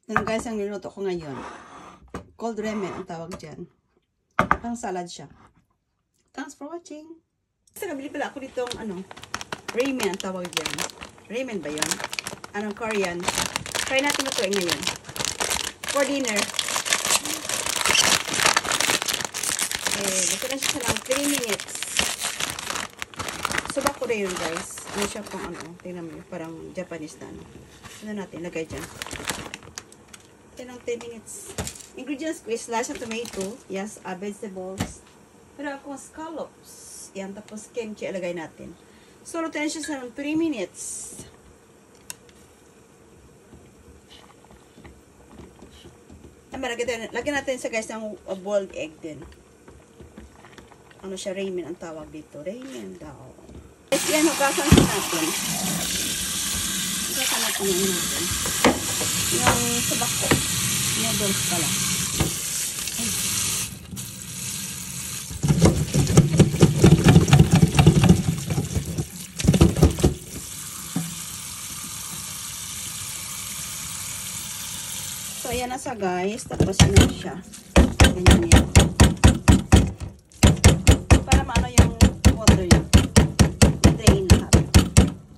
Yan guys, ang niluto ko ngayon. Cold ramen ang tawag dyan. Pang salad siya. Thanks for watching. Kasi nabili pala ako ditong ramen ang tawag dyan. Ramen ba yun? Anong Korean? Try natin lutuin ngayon. For dinner. Gusto na siya lang 3 minutes. Subak ko rin yun guys. Ano siya pang tingnan mo, parang Japanese na ano natin, lagay dyan. Yan ang 10 minutes. Ingredients ko is slice of tomato. Yes, vegetables. Pero ako scallops. Yan, tapos kimchi ilagay natin. So, lutuin siya sa 3 minutes. Lagyan natin sa guys ng boiled egg din. Ano siya, ramen ang tawag dito. Ramen daw. Yan, hugasan natin. Hugasan natin yung sabak ko. Noodles pala. So, ayan na sa guys. Tapos ano siya. Ganyan yan. Para maano yung water yun. Drain lahat.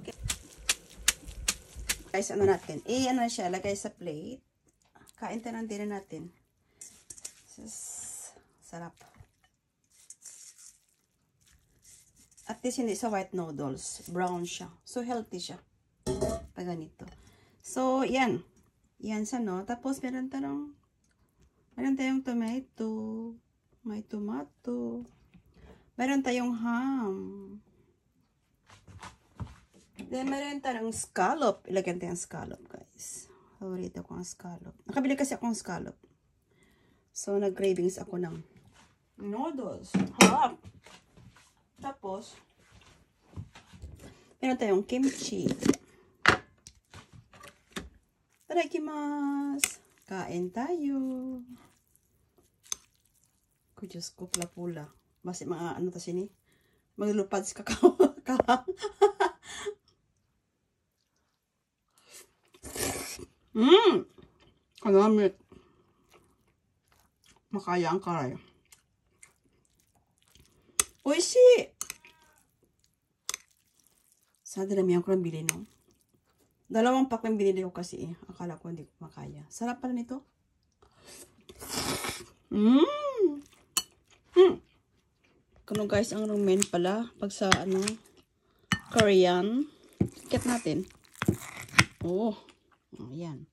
Okay. Guys, ano natin? Ano siya. Lagay sa plate. Kain tayo ng dinner natin. Sarap. At least hindi sa white noodles. Brown siya. So, healthy siya. Pag ganito. So, yan. Yan sa no. Tapos, meron tayong tomato. May tomato. Meron tayong ham. Then, meron tayong scallop. Ilagyan tayong scallop, guys. Favorito ko ang scallop. Nakabili kasi akong scallop. So, nag-cravings ako ng noodles. Harap! Tapos, meron tayong kimchi. Itadakimasu! Kain tayo. Ko, Diyos ko, pula-pula. Basi mga ano ta sini? Maglupads ka. Kagamit. Makaya ang karay. Oishi! Sa dinamihan ko lang bili, no? 2 pack lang binili ko kasi akala ko hindi ko makaya. Sarap pala nito. Kano guys, ang ramen pala. Pag sa Korean. Sikat natin. Oh. Ayan.